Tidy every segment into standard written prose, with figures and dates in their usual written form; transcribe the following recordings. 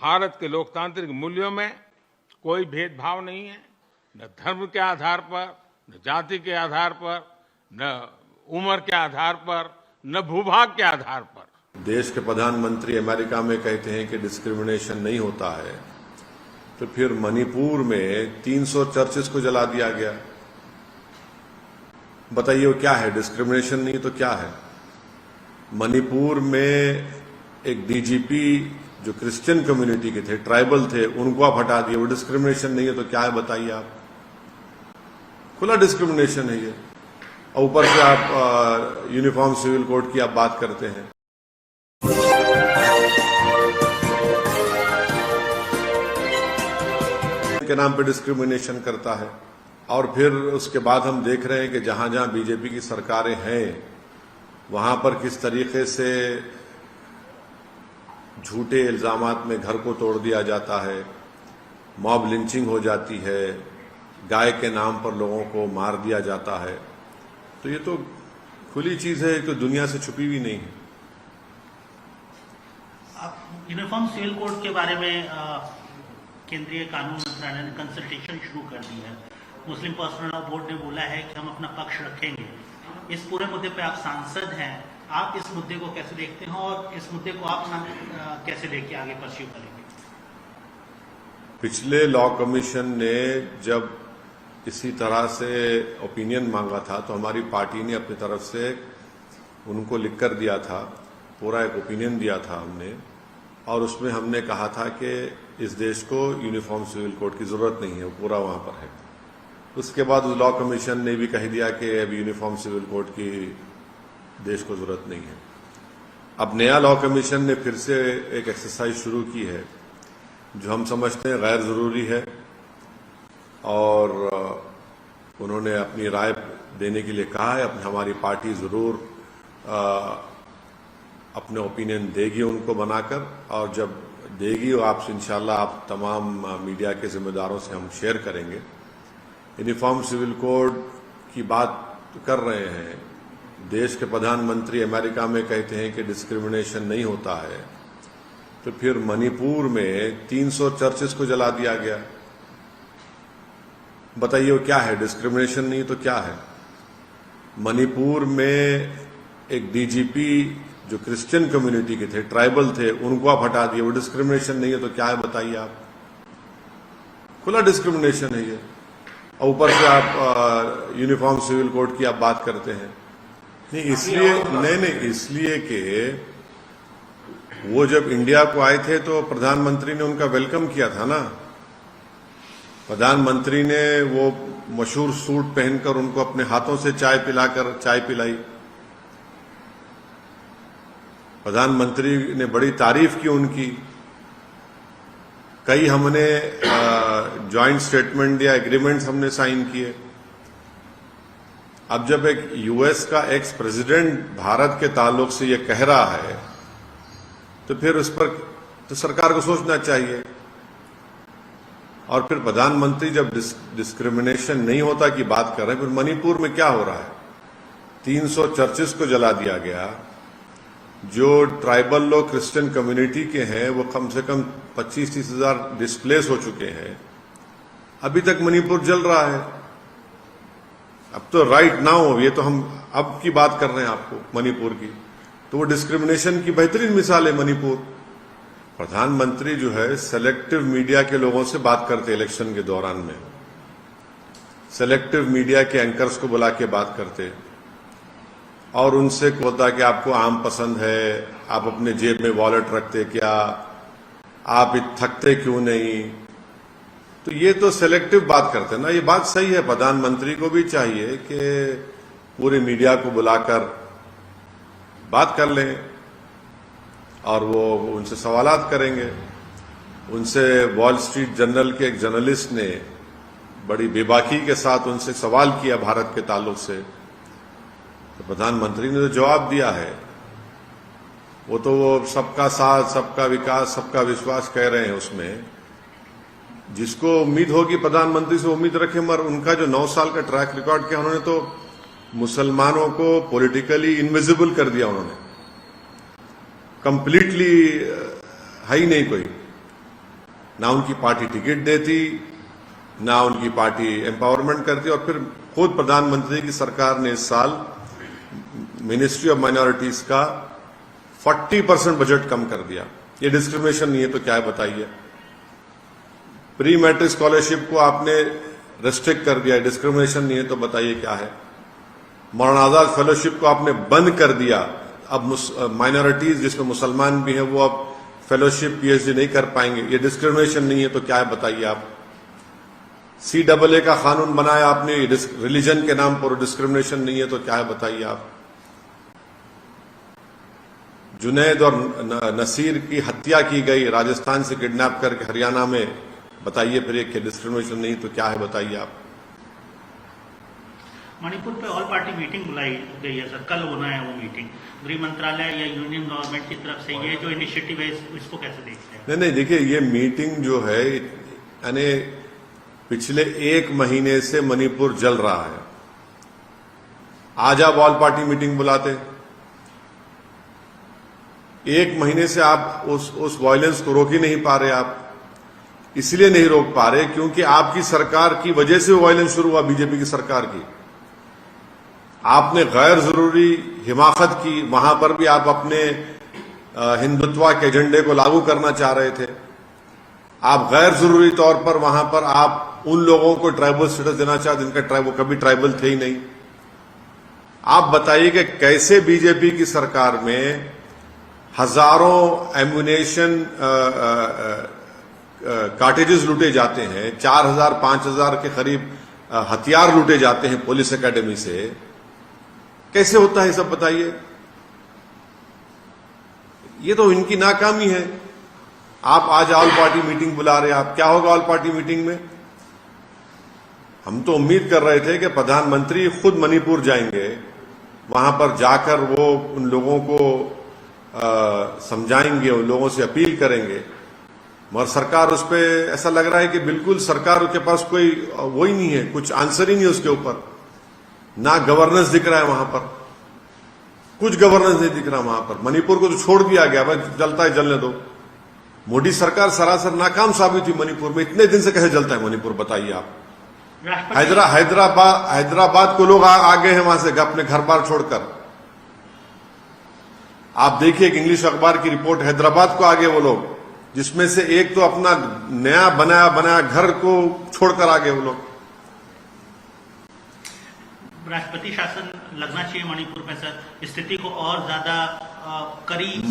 भारत के लोकतांत्रिक मूल्यों में कोई भेदभाव नहीं है, न धर्म के आधार पर, न जाति के आधार पर, न उम्र के आधार पर, न भूभाग के आधार पर। देश के प्रधानमंत्री अमेरिका में कहते हैं कि डिस्क्रिमिनेशन नहीं होता है, तो फिर मणिपुर में 300 चर्चेस को जला दिया गया। बताइए वो क्या है? डिस्क्रिमिनेशन नहीं तो क्या है? मणिपुर में एक डीजीपी जो क्रिश्चियन कम्युनिटी के थे, ट्राइबल थे, उनको आप हटा दिए। वो डिस्क्रिमिनेशन नहीं है तो क्या है? बताइए आप। खुला डिस्क्रिमिनेशन है ये। और ऊपर से आप यूनिफॉर्म सिविल कोड की आप बात करते हैं। के नाम पे डिस्क्रिमिनेशन करता है। और फिर उसके बाद हम देख रहे हैं कि जहां जहां बीजेपी की सरकारें हैं वहां पर किस तरीके से झूठे इल्जामात में घर को तोड़ दिया जाता है, मॉब लिंचिंग हो जाती है, गाय के नाम पर लोगों को मार दिया जाता है। तो ये तो खुली चीज है, तो दुनिया से छुपी हुई नहीं है। आप यूनिफॉर्म सिविल कोड के बारे में केंद्रीय कानून मंत्रालय ने कंसल्टेशन शुरू कर दी है। मुस्लिम पर्सनल लॉ बोर्ड ने बोला है कि हम अपना पक्ष रखेंगे। इस पूरे मुद्दे पे आप सांसद हैं, आप इस मुद्दे को कैसे देखते हैं और इस मुद्दे को आप कैसे लेके आगे परस्यू करेंगे? पिछले लॉ कमीशन ने जब इसी तरह से ओपिनियन मांगा था तो हमारी पार्टी ने अपनी तरफ से उनको लिख कर दिया था, पूरा एक ओपिनियन दिया था हमने, और उसमें हमने कहा था कि इस देश को यूनिफॉर्म सिविल कोड की जरूरत नहीं है, वो पूरा वहां पर है। उसके बाद लॉ कमीशन ने भी कह दिया कि अब यूनिफॉर्म सिविल कोड की देश को जरूरत नहीं है। अब नया लॉ कमीशन ने फिर से एक एक्सरसाइज शुरू की है जो हम समझते हैं गैर जरूरी है, और उन्होंने अपनी राय देने के लिए कहा है। हमारी पार्टी जरूर अपने ओपिनियन देगी उनको बनाकर, और जब देगी आपसे इंशाल्लाह आप तमाम मीडिया के जिम्मेदारों से हम शेयर करेंगे। यूनिफॉर्म सिविल कोड की बात कर रहे हैं। देश के प्रधानमंत्री अमेरिका में कहते हैं कि डिस्क्रिमिनेशन नहीं होता है, तो फिर मणिपुर में 300 चर्चेस को जला दिया गया। बताइए वो क्या है? डिस्क्रिमिनेशन नहीं तो क्या है? मणिपुर में एक डीजीपी जो क्रिश्चियन कम्युनिटी के थे, ट्राइबल थे, उनको आप हटा दिए। वो डिस्क्रिमिनेशन नहीं है तो क्या है? बताइए आप। खुला डिस्क्रिमिनेशन है ये। और ऊपर से आप यूनिफॉर्म सिविल कोड की आप बात करते हैं। नहीं इसलिए कि वो जब इंडिया को आए थे तो प्रधानमंत्री ने उनका वेलकम किया था ना। प्रधानमंत्री ने वो मशहूर सूट पहनकर उनको अपने हाथों से चाय पिलाई। प्रधानमंत्री ने बड़ी तारीफ की उनकी। कई हमने जॉइंट स्टेटमेंट या एग्रीमेंट्स हमने साइन किए। अब जब एक यूएस का एक्स प्रेसिडेंट भारत के ताल्लुक से ये कह रहा है तो फिर उस पर तो सरकार को सोचना चाहिए। और फिर प्रधानमंत्री जब डिस्क्रिमिनेशन नहीं होता की बात कर रहे हैं, फिर मणिपुर में क्या हो रहा है? 300 चर्चेस को जला दिया गया। जो ट्राइबल लोग क्रिश्चियन कम्युनिटी के हैं वो कम से कम 25-30 हजार डिस्प्लेस हो चुके हैं। अभी तक मणिपुर जल रहा है। अब तो राइट नाउ, ये तो हम अब की बात कर रहे हैं आपको मणिपुर की, तो वो डिस्क्रिमिनेशन की बेहतरीन मिसाल है मणिपुर। प्रधानमंत्री जो है सेलेक्टिव मीडिया के लोगों से बात करते इलेक्शन के दौरान में, सेलेक्टिव मीडिया के एंकर्स को बुला के बात करते और उनसे होता कि आपको आम पसंद है, आप अपने जेब में वॉलेट रखते क्या, आप थकते क्यों नहीं। तो ये तो सेलेक्टिव बात करते हैं ना। ये बात सही है, प्रधानमंत्री को भी चाहिए कि पूरे मीडिया को बुलाकर बात कर लें और वो उनसे सवालात करेंगे। उनसे वॉल स्ट्रीट जर्नल के एक जर्नलिस्ट ने बड़ी बेबाकी के साथ उनसे सवाल किया भारत के ताल्लुक से, तो प्रधानमंत्री ने तो जवाब दिया है। वो तो वो सबका साथ, सबका विकास, सबका विश्वास कह रहे हैं। उसमें जिसको उम्मीद होगी प्रधानमंत्री से उम्मीद रखें, मगर उनका जो 9 साल का ट्रैक रिकॉर्ड किया, उन्होंने तो मुसलमानों को पॉलिटिकली इनविजिबल कर दिया। उन्होंने कंप्लीटली है ही नहीं कोई। ना उनकी पार्टी टिकट देती, ना उनकी पार्टी एम्पावरमेंट करती, और फिर खुद प्रधानमंत्री की सरकार ने इस साल मिनिस्ट्री ऑफ माइनॉरिटीज का 40% बजट कम कर दिया। ये डिस्क्रिमिनेशन नहीं है तो क्या है बताइए? प्री मैट्रिक स्कॉलरशिप को आपने रेस्ट्रिक्ट कर दिया, डिस्क्रिमिनेशन नहीं है तो बताइए क्या है? मौलाना फेलोशिप को आपने बंद कर दिया, अब माइनॉरिटीज जिसमें मुसलमान भी हैं वो अब फेलोशिप पीएचडी नहीं कर पाएंगे, ये डिस्क्रिमिनेशन नहीं है तो क्या है बताइए आप? CAA का कानून बनाया आपने, रिलीजन के नाम पर, डिस्क्रिमिनेशन नहीं है तो क्या है बताइए आप? जुनैद और नसीर की हत्या की गई, राजस्थान से किडनैप करके हरियाणा में, बताइए फिर एक डिस्क्रिमिनेशन नहीं तो क्या है बताइए आप? मणिपुर पे ऑल पार्टी मीटिंग बुलाई गई है सर, कल होना है वो मीटिंग। गृह मंत्रालय या यूनियन गवर्नमेंट की तरफ से ये जो इनिशिएटिव है इसको कैसे देखते हैं? नहीं देखिए, ये मीटिंग जो है यानी पिछले 1 महीने से मणिपुर जल रहा है। आज आप ऑल पार्टी मीटिंग बुलाते, 1 महीने से आप उस वायलेंस को रोक ही नहीं पा रहे। आप इसलिए नहीं रोक पा रहे क्योंकि आपकी सरकार की वजह से वो वायलेंस शुरू हुआ, बीजेपी की सरकार की। आपने गैर जरूरी हिमाकत की, वहां पर भी आप अपने हिंदुत्व के एजेंडे को लागू करना चाह रहे थे। आप गैर जरूरी तौर पर वहां पर आप उन लोगों को ट्राइबल स्टेटस देना चाहते जिनका वो कभी ट्राइबल थे ही नहीं। आप बताइए कि कैसे बीजेपी की सरकार में हजारों एम्युनेशन कार्टेजेस लूटे जाते हैं, 4000-5000 के करीब हथियार लूटे जाते हैं पुलिस एकेडमी से, कैसे होता है सब बताइए? ये तो इनकी नाकामी है। आप आज ऑल पार्टी मीटिंग बुला रहे हैं, आप क्या होगा ऑल पार्टी मीटिंग में? हम तो उम्मीद कर रहे थे कि प्रधानमंत्री खुद मणिपुर जाएंगे, वहां पर जाकर वो उन लोगों को समझाएंगे, उन लोगों से अपील करेंगे, मगर सरकार उस पर ऐसा लग रहा है कि बिल्कुल सरकार के पास कोई वो ही नहीं है, कुछ आंसर ही नहीं है उसके ऊपर। ना गवर्नेंस दिख रहा है वहां पर, कुछ गवर्नेंस नहीं दिख रहा वहां पर। मणिपुर को तो छोड़ दिया गया, भाई जलता है जलने दो। मोदी सरकार सरासर नाकाम साबित हुई मणिपुर में। इतने दिन से कैसे जलता है मणिपुर बताइए आप? हैदराबाद को लोग आ गए हैं वहां से अपने घर बार छोड़कर। आप देखिए एक इंग्लिश अखबार की रिपोर्ट, हैदराबाद को आगे वो लोग, जिसमें से एक तो अपना नया बनाया घर को छोड़कर आगे वो लोग। राष्ट्रपति शासन लगना चाहिए मणिपुर में सर, स्थिति को और ज्यादा करीब।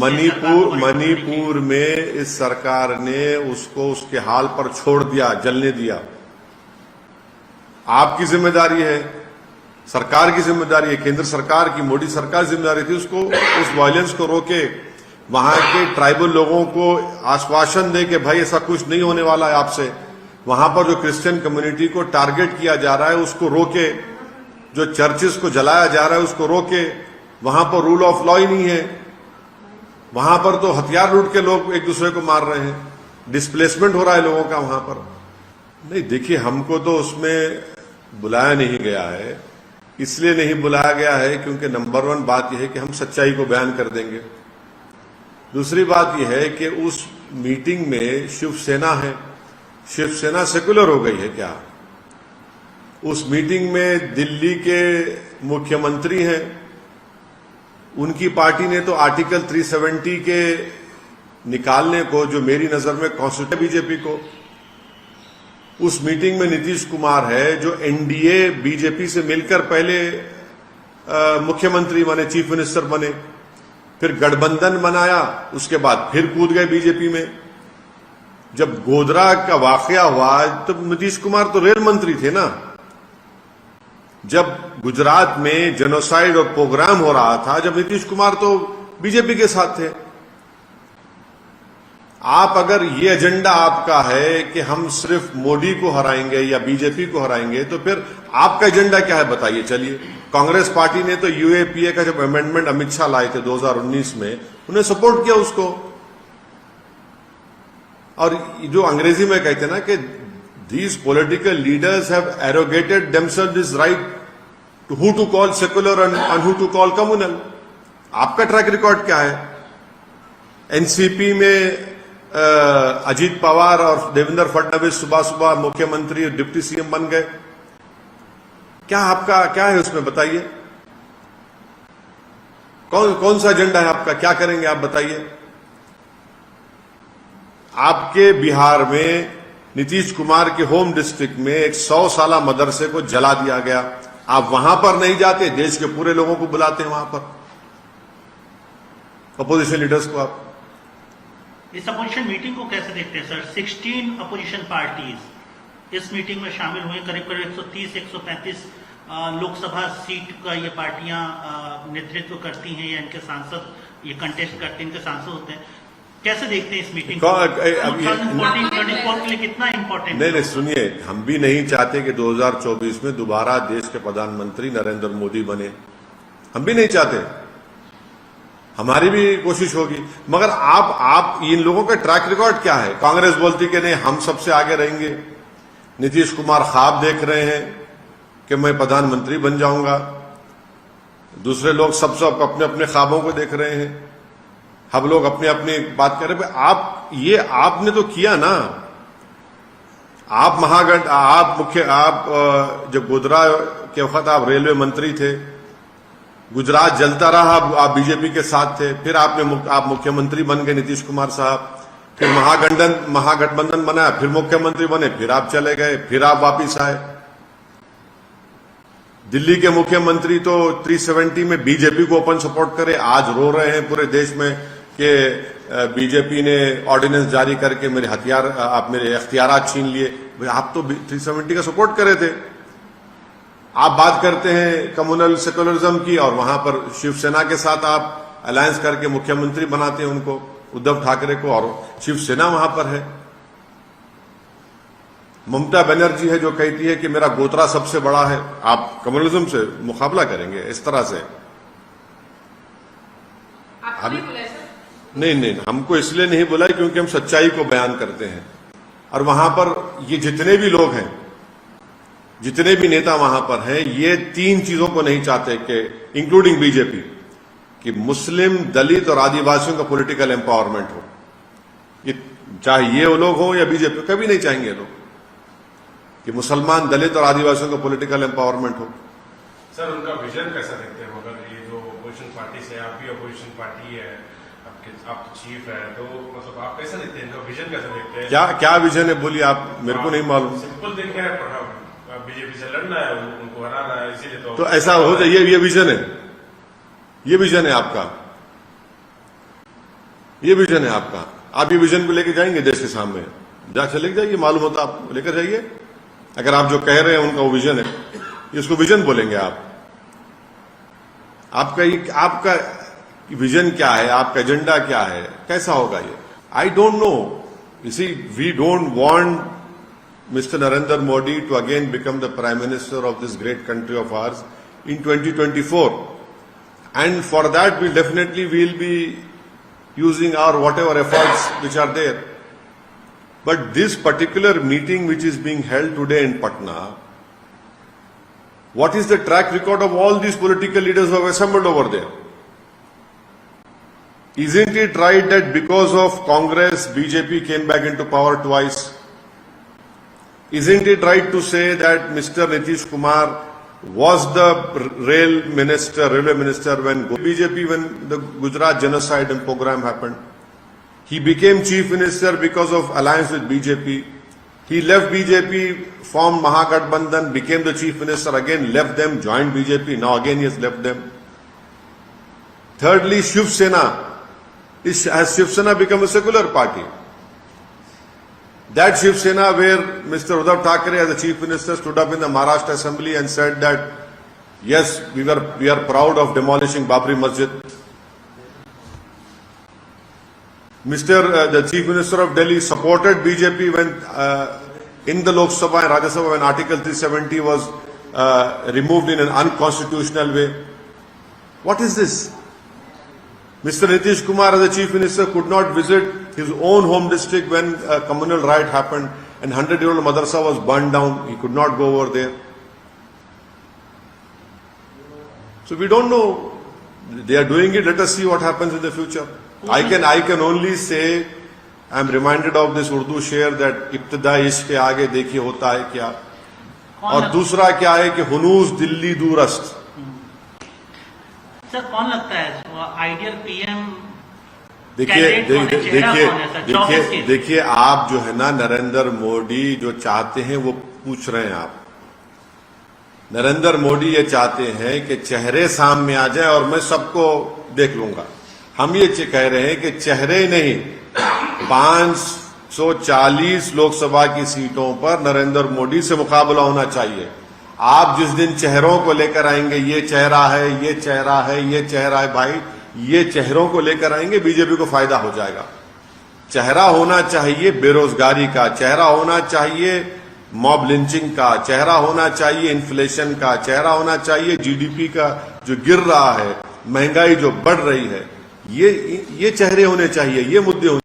मणिपुर में इस सरकार ने उसको उसके हाल पर छोड़ दिया, जलने दिया। आपकी जिम्मेदारी है, सरकार की जिम्मेदारी है, केंद्र सरकार की, मोदी सरकार की जिम्मेदारी थी उसको उस वायलेंस को रोके, वहां के ट्राइबल लोगों को आश्वासन दे कि भाई ऐसा कुछ नहीं होने वाला है आपसे। वहां पर जो क्रिश्चियन कम्युनिटी को टारगेट किया जा रहा है उसको रोके, जो चर्चेस को जलाया जा रहा है उसको रोके। वहां पर रूल ऑफ लॉ ही नहीं है, वहां पर तो हथियार लूट के लोग एक दूसरे को मार रहे हैं, डिस्प्लेसमेंट हो रहा है लोगों का वहां पर। नहीं देखिए, हमको तो उसमें बुलाया नहीं गया है, इसलिए नहीं बुलाया गया है क्योंकि नंबर 1 बात यह है कि हम सच्चाई को बयान कर देंगे। दूसरी बात यह है कि उस मीटिंग में शिवसेना है, शिवसेना सेक्युलर हो गई है क्या? उस मीटिंग में दिल्ली के मुख्यमंत्री हैं, उनकी पार्टी ने तो आर्टिकल 370 के निकालने को, जो मेरी नजर में कॉन्स्टिट्यूशन बीजेपी को, उस मीटिंग में नीतीश कुमार है जो एनडीए बीजेपी से मिलकर पहले मुख्यमंत्री बने, चीफ मिनिस्टर बने, फिर गठबंधन बनाया, उसके बाद फिर कूद गए बीजेपी में। जब गोधरा का वाकया हुआ तो नीतीश कुमार तो रेल मंत्री थे ना। जब गुजरात में जेनोसाइड और प्रोग्राम हो रहा था, जब नीतीश कुमार तो बीजेपी के साथ थे। आप अगर ये एजेंडा आपका है कि हम सिर्फ मोदी को हराएंगे या बीजेपी को हराएंगे, तो फिर आपका एजेंडा क्या है बताइए? चलिए, कांग्रेस पार्टी ने तो यूएपीए का जब अमेंडमेंट अमित शाह लाए थे 2019 में, उन्हें सपोर्ट किया उसको। और जो अंग्रेजी में कहते हैं ना कि these political leaders have arrogated themselves this right to who to call secular and who to call communal. आपका ट्रैक रिकॉर्ड क्या है? एनसीपी में अजीत पवार और देवेंद्र फडणवीस सुबह सुबह मुख्यमंत्री और डिप्टी सीएम बन गए। क्या है उसमें बताइए? कौन सा एजेंडा है आपका? क्या करेंगे आप बताइए? आपके बिहार में नीतीश कुमार के होम डिस्ट्रिक्ट में एक 100 साला मदरसे को जला दिया गया। आप वहां पर नहीं जाते, देश के पूरे लोगों को बुलाते हैं वहां पर, अपोजिशन लीडर्स को। आप इस अपोजिशन मीटिंग को कैसे देखते हैं सर? 16 अपोजिशन पार्टीज इस मीटिंग में शामिल हुए। करीब करीब 130-135 लोकसभा सीट का ये पार्टियां नेतृत्व करती हैं या इनके सांसद ये कंटेस्ट करते हैं, इनके सांसद होते हैं। कैसे देखते हैं इस मीटिंग को? 2024 के लिए कितना इंपॉर्टेंट? नहीं, सुनिए, हम भी नहीं चाहते कि 2024 में दोबारा देश के प्रधानमंत्री नरेंद्र मोदी बने। हम भी नहीं चाहते, हमारी भी कोशिश होगी। मगर आप इन लोगों का ट्रैक रिकॉर्ड क्या है? कांग्रेस बोलती कि नहीं हम सबसे आगे रहेंगे, नीतीश कुमार ख्वाब देख रहे हैं कि मैं प्रधानमंत्री बन जाऊंगा, दूसरे लोग सब अपने अपने ख्वाबों को देख रहे हैं, हम लोग अपनी अपनी बात कर रहे हैं। आपने तो किया ना। जब गुजरात के वक्त आप रेलवे मंत्री थे, गुजरात जलता रहा, आप बीजेपी के साथ थे, फिर आप मुख्यमंत्री बन गए नीतीश कुमार साहब, फिर महागठबंधन बनाया, फिर मुख्यमंत्री बने, फिर आप चले गए, फिर आप वापिस आए। दिल्ली के मुख्यमंत्री तो 370 में बीजेपी को ओपन सपोर्ट करे, आज रो रहे हैं पूरे देश में कि बीजेपी ने ऑर्डिनेंस जारी करके मेरे इख्तियारात छीन लिए। आप तो 370 का सपोर्ट करे थे। आप बात करते हैं कम्युनल सेकुलरिज्म की और वहां पर शिवसेना के साथ आप अलायंस करके मुख्यमंत्री बनाते हैं उनको, उद्धव ठाकरे को, और शिवसेना वहां पर है। ममता बनर्जी है जो कहती है कि मेरा गोत्रा सबसे बड़ा है। आप कम्युनलिज्म से मुकाबला करेंगे इस तरह से? नहीं, हमको इसलिए नहीं बोला क्योंकि हम सच्चाई को बयान करते हैं। और वहां पर ये जितने भी लोग हैं, जितने भी नेता वहां पर हैं, ये 3 चीजों को नहीं चाहते कि इंक्लूडिंग बीजेपी, कि मुस्लिम, दलित और आदिवासियों का पॉलिटिकल एम्पावरमेंट हो। ये चाहे ये लोग हो या बीजेपी, कभी नहीं चाहेंगे लोग कि मुसलमान, दलित और आदिवासियों का पॉलिटिकल एम्पावरमेंट हो। सर, उनका विजन कैसा देखते हैं? मगर ये जो अपोजिशन पार्टी से, आप भी अपोजिशन पार्टी है, आप तो चीफ है, तो मतलब आप कैसा देखते हैं? इनका विजन कैसा देखते हैं? क्या विजन है बोलिए आप, मेरे को नहीं मालूम। सिंपल देखें, बीजेपी से लड़ना है, उनको हराना है, इसीलिए तो ऐसा हो जाए। ये विजन है, ये विजन है आपका, ये विजन है आपका। आप ये विजन को लेकर जाएंगे देश के सामने? चले जाइए, मालूम होता आप लेकर जाइए। अगर आप जो कह रहे हैं उनका वो विजन है, इसको विजन बोलेंगे आप? आपका विजन क्या है? आपका एजेंडा क्या है? कैसा होगा ये? I don't know. You see, we don't want Mr. Narendra Modi to again become the Prime Minister of this great country of ours in 2024. And for that, we'll be using our whatever efforts which are there. But this particular meeting which is being held today in Patna, what is the track record of all these political leaders who have assembled over there? Isn't it right that because of Congress, BJP came back into power twice? Isn't it right to say that Mr. Nitish Kumar was the railway minister when BJP, when the Gujarat genocide and program happened? He became chief minister because of alliance with BJP. He left BJP, formed Mahagathbandhan, became the chief minister, again left them, joined BJP, now again he has left them. Thirdly, Shiv Sena. Has Shiv Sena become a secular party? That Shiv Sena where Mr. Uddhav Thackeray as the chief minister stood up in the Maharashtra assembly and said that yes, we are proud of demolishing Babri Masjid. The chief minister of Delhi supported BJP when in the Lok Sabha and Rajya Sabha when Article 370 was removed in an unconstitutional way. What is this? Mr. Nitish Kumar as the chief minister could not visit his own home district when a communal riot happened and 100-year-old madrasa was burned down. He could not go over there. So we don't know. They are doing it. Let us see what happens in the future. I can only say I am reminded of this Urdu शेर that इब्तदा इश्क के आगे देखिए होता है क्या, और दूसरा क्या है कि हुनूस दिल्ली दूरस्त। सर कौन लगता है आइडियल पीएम? देखिए आप जो है ना नरेंद्र मोदी जो चाहते हैं वो पूछ रहे हैं आप। नरेंद्र मोदी ये चाहते हैं कि चेहरे सामने आ जाए और मैं सबको देख लूंगा। हम ये कह रहे हैं कि चेहरे नहीं, 540 लोकसभा की सीटों पर नरेंद्र मोदी से मुकाबला होना चाहिए। आप जिस दिन चेहरों को लेकर आएंगे, ये चेहरा है, ये चेहरा है, ये चेहरा है, भाई ये चेहरों को लेकर आएंगे, बीजेपी को फायदा हो जाएगा। चेहरा होना चाहिए बेरोजगारी का, चेहरा होना चाहिए मॉब लिंचिंग का, चेहरा होना चाहिए इन्फ्लेशन का, चेहरा होना चाहिए जीडीपी का जो गिर रहा है, महंगाई जो बढ़ रही है, ये चेहरे होने चाहिए, ये मुद्दे होने